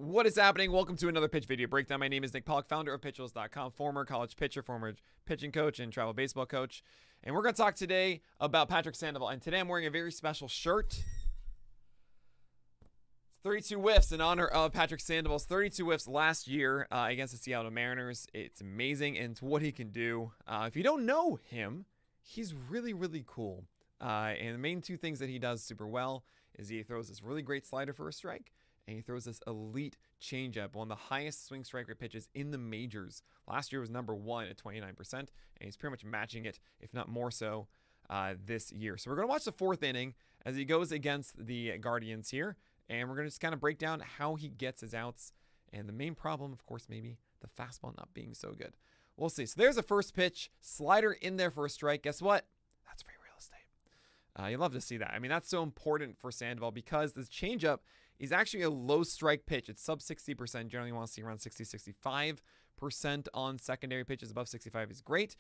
What is happening? Welcome to another pitch video breakdown. My name is Nick Pollack, founder of PitcherList.com, former college pitcher, former pitching coach, and travel baseball coach. And we're going to talk today about Patrick Sandoval. And today I'm wearing a very special shirt. 32 whiffs in honor of Patrick Sandoval's 32 whiffs last year against the Seattle Mariners. It's amazing, and it's what he can do. If you don't know him, he's really, really cool. And the main two things that he does super well is he throws this really great slider for a strike, and he throws this elite changeup, one of the highest swing strike rate pitches in the majors. Last year was number 1 at 29%, and he's pretty much matching it, if not more so, this year. So we're going to watch the fourth inning as he goes against the Guardians here, and we're going to just kind of break down how he gets his outs. And the main problem, of course, maybe the fastball not being so good. We'll see. So there's the first pitch, slider in there for a strike. Guess what? That's free real estate. You love to see that. I mean, that's so important for Sandoval because this changeup is actually a low strike pitch. It's sub 60%. Generally, you want to see around 60-65% on secondary pitches. Above 65 is great.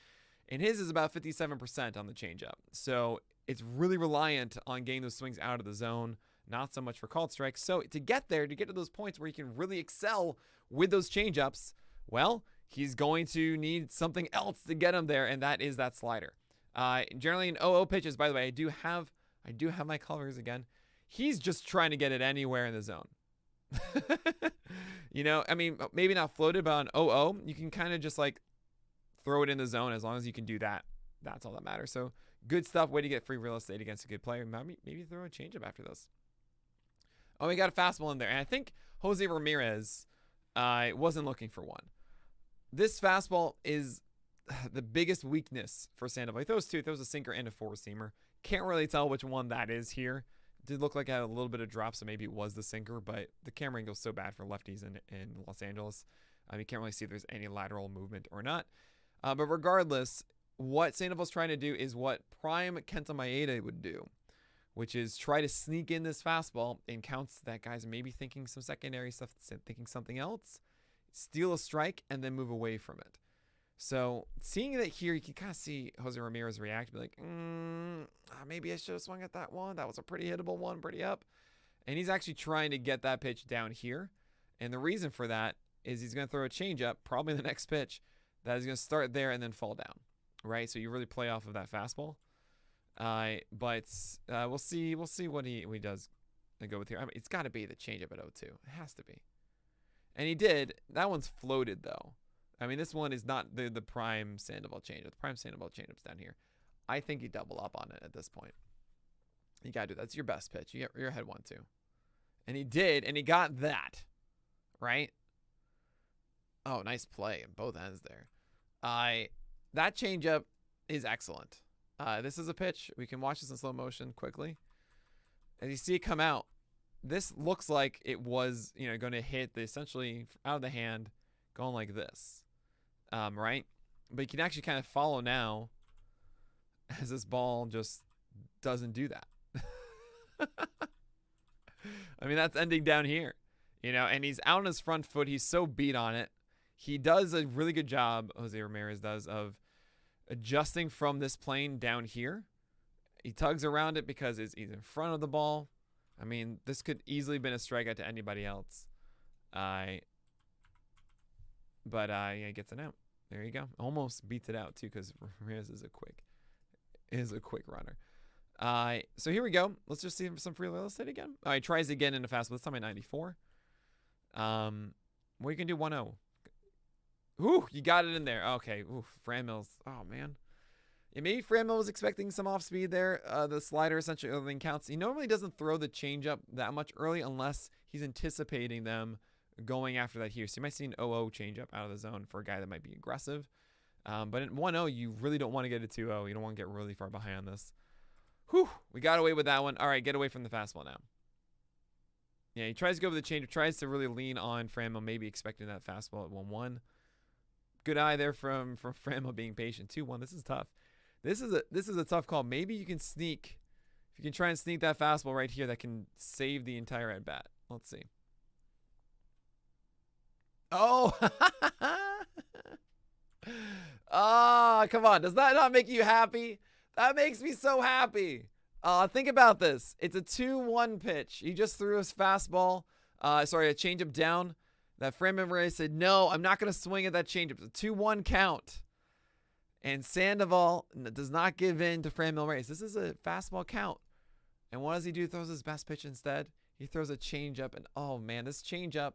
And his is about 57% on the changeup. So it's really reliant on getting those swings out of the zone, not so much for called strikes. So to get there, to get to those points where he can really excel with those changeups, well, he's going to need something else to get him there, and that is that slider. Generally in 0-0 pitches, by the way, I do have my colors again. He's just trying to get it anywhere in the zone. You know, I mean, maybe not floated, but on 0-0, you can kind of just like throw it in the zone as long as you can do that. That's all that matters. So good stuff. Way to get free real estate against a good player. Maybe throw a changeup after this. Oh, we got a fastball in there. And I think Jose Ramirez wasn't looking for one. This fastball is the biggest weakness for Sandoval. He throws two. He throws a sinker and a four-seamer. Can't really tell which one that is here. Did look like it had a little bit of drop, so maybe it was the sinker, but the camera angle is so bad for lefties in Los Angeles. You can't really see if there's any lateral movement or not. But regardless, what Sandoval's trying to do is what prime Kenta Maeda would do, which is try to sneak in this fastball in counts that guys maybe thinking some secondary stuff, thinking something else, steal a strike, and then move away from it. So seeing that here, you can kind of see Jose Ramirez react, be like, maybe I should have swung at that one. That was a pretty hittable one, pretty up. And he's actually trying to get that pitch down here. And the reason for that is he's going to throw a changeup, probably the next pitch, that is going to start there and then fall down, right? So you really play off of that fastball. But we'll see what he does go with here. I mean, it's got to be the changeup at 0-2. It has to be. And he did. That one's floated, though. I mean, this one is not the prime Sandoval changeup. The prime Sandoval changeup's down here. I think you double up on it at this point. You got to do that. That's your best pitch. You're ahead 1-2. And he did, and he got that, right? Oh, nice play on both ends there. That changeup is excellent. This is a pitch. We can watch this in slow motion quickly. As you see it come out, this looks like it was, going to hit essentially out of the hand, going like this. Right? But you can actually kind of follow now as this ball just doesn't do that. I mean, that's ending down here, and he's out on his front foot. He's so beat on it. He does a really good job, Jose Ramirez does, of adjusting from this plane down here. He tugs around it because he's in front of the ball. I mean, this could easily have been a strikeout to anybody else. But yeah, he gets it out. There you go. Almost beats it out too, because Ramirez is a quick runner. So here we go. Let's just see some free real estate again. He tries again in the fastball. This time at 94. Well, you can do 1-0. Ooh, you got it in there. Okay. Ooh, Franmil's. Oh man. Yeah, maybe Franmil was expecting some off speed there. The slider essentially early counts. He normally doesn't throw the changeup that much early unless he's anticipating them going after that here. So you might see an 0-0 changeup out of the zone for a guy that might be aggressive. But in 1-0, you really don't want to get a 2-0. You don't want to get really far behind on this. Whew, we got away with that one. All right, get away from the fastball now. Yeah, he tries to go with the changeup, tries to really lean on Franmil, maybe expecting that fastball at 1-1. Good eye there from Franmil being patient. 2-1. This is tough. This is a tough call. Maybe you can sneak. If you can try and sneak that fastball right here, that can save the entire at bat. Let's see. Oh. Ah, come on. Does that not make you happy? That makes me so happy. Think about this. It's a 2-1 pitch. He just threw his fastball Sorry, a changeup down. That Framber Reyes said, no, I'm not going to swing at that changeup. It's a 2-1 count. And Sandoval does not give in to Framber Reyes. This is a fastball count. And what does he do? He throws his best pitch instead. He throws a changeup. And, oh, man, this changeup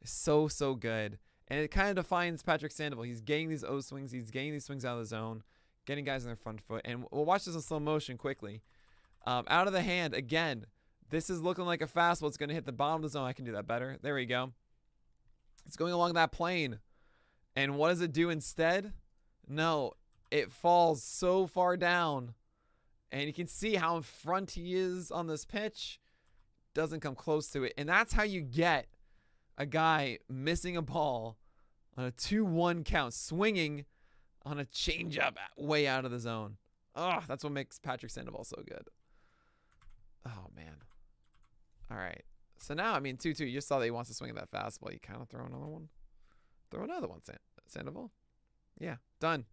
is so, so good. And it kind of defines Patrick Sandoval. He's getting these O swings. He's getting these swings out of the zone, getting guys on their front foot. And we'll watch this in slow motion quickly. Out of the hand, again, this is looking like a fastball. It's going to hit the bottom of the zone. I can do that better. There we go. It's going along that plane. And what does it do instead? No, it falls so far down. And you can see how in front he is on this pitch. Doesn't come close to it. And that's how you get a guy missing a ball on a 2-1 count, swinging on a changeup way out of the zone. Oh, that's what makes Patrick Sandoval so good. Oh, man. All right. So now, I mean, 2-2. You just saw that he wants to swing at that fastball. You kind of throw another one. Throw another one, Sandoval. Yeah, done.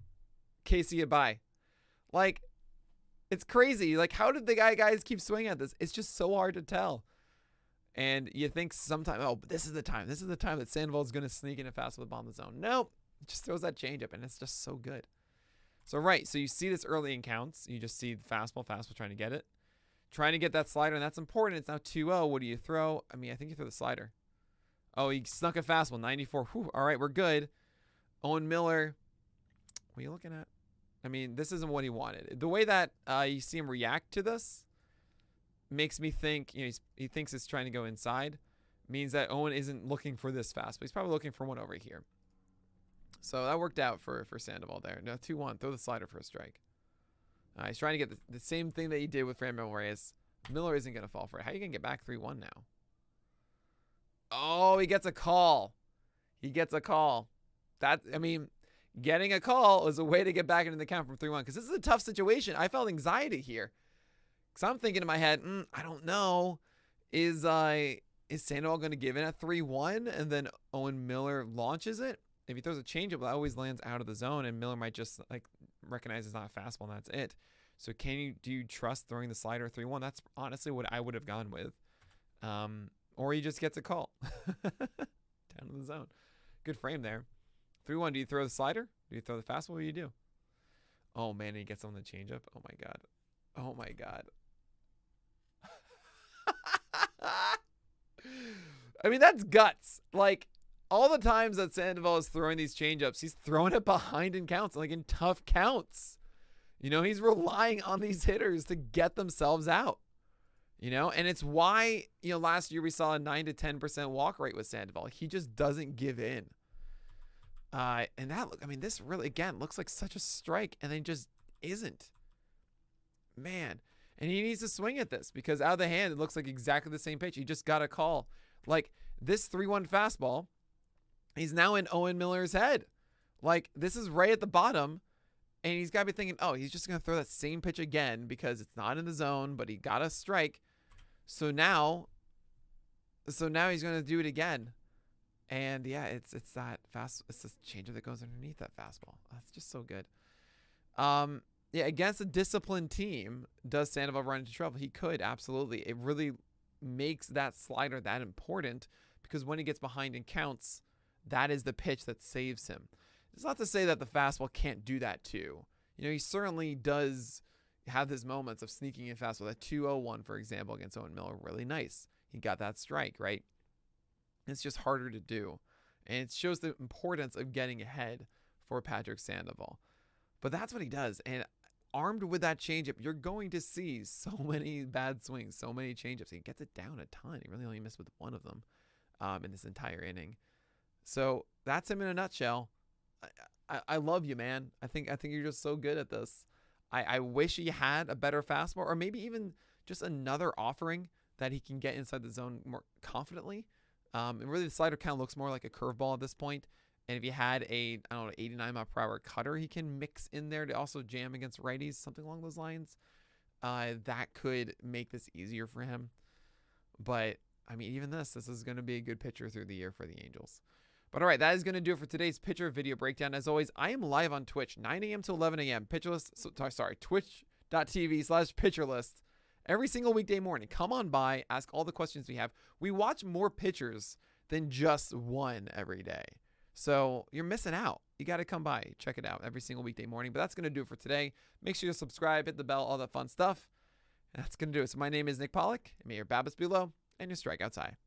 Casey, bye. Like, it's crazy. Like, how did the guys keep swinging at this? It's just so hard to tell. And you think sometimes, oh, but this is the time. This is the time that Sandoval is going to sneak in a fastball with the bottom of the zone. Nope. Just throws that changeup, and it's just so good. So, right. So, you see this early in counts. You just see the fastball trying to get it. Trying to get that slider, and that's important. It's now 2-0. What do you throw? I mean, I think you throw the slider. Oh, he snuck a fastball. 94. Whew. All right, we're good. Owen Miller. What are you looking at? I mean, this isn't what he wanted. The way that you see him react to this makes me think, he thinks it's trying to go inside. Means that Owen isn't looking for this fastball. He's probably looking for one over here. So that worked out for Sandoval there. No, 2-1. Throw the slider for a strike. He's trying to get the same thing that he did with Framber Reyes. Miller isn't going to fall for it. How are you going to get back 3-1 now? Oh, he gets a call. He gets a call. Getting a call is a way to get back into the count from 3-1. Because this is a tough situation. I felt anxiety here. Because I'm thinking in my head, I don't know. Is Sandoval going to give in at 3-1 and then Owen Miller launches it? If he throws a changeup, that always lands out of the zone, and Miller might just recognize it's not a fastball, and that's it. So do you trust throwing the slider 3-1? That's honestly what I would have gone with. Or he just gets a call down in the zone. Good frame there. 3-1. Do you throw the slider? Do you throw the fastball? What do you do? Oh man, and he gets on the changeup. Oh my god. Oh my god. I mean, that's guts. Like, all the times that Sandoval is throwing these changeups, he's throwing it behind in counts, like in tough counts. He's relying on these hitters to get themselves out. And it's why, last year we saw a 9 to 10% walk rate with Sandoval. He just doesn't give in. And this really, again, looks like such a strike, and then just isn't. Man. And he needs to swing at this because out of the hand, it looks like exactly the same pitch. He just got a call. Like, this 3-1 fastball, he's now in Owen Miller's head. Like, this is right at the bottom, and he's got to be thinking, oh, he's just going to throw that same pitch again because it's not in the zone, but he got a strike. So now he's going to do it again. And, yeah, it's that fast. It's this changeup that goes underneath that fastball. That's just so good. Yeah, against a disciplined team, does Sandoval run into trouble? He could, absolutely. It really makes that slider that important because when he gets behind in counts, that is the pitch that saves him. It's not to say that the fastball can't do that too. He certainly does have his moments of sneaking in fastball. That 2-0-1, for example, against Owen Miller, really nice. He got that strike, right? It's just harder to do. And it shows the importance of getting ahead for Patrick Sandoval. But that's what he does. And armed with that changeup, you're going to see so many bad swings, so many changeups. He gets it down a ton. He really only missed with one of them in this entire inning. So that's him in a nutshell. I love you, man. I think you're just so good at this. I wish he had a better fastball, or maybe even just another offering that he can get inside the zone more confidently. And really, the slider kind of looks more like a curveball at this point. And if he had a 89 mile per hour cutter, he can mix in there to also jam against righties, something along those lines. That could make this easier for him. But I mean, even this is going to be a good pitcher through the year for the Angels. But all right, that is going to do it for today's pitcher video breakdown. As always, I am live on Twitch, 9 a.m. to 11 a.m. Pitcher List, twitch.tv/Pitcher List. Every single weekday morning. Come on by, ask all the questions we have. We watch more pitchers than just one every day. So you're missing out. You got to come by, check it out every single weekday morning. But that's going to do it for today. Make sure you subscribe, hit the bell, all that fun stuff. And that's going to do it. So my name is Nick Pollack, and may your BABIPs be low and your strikeouts high.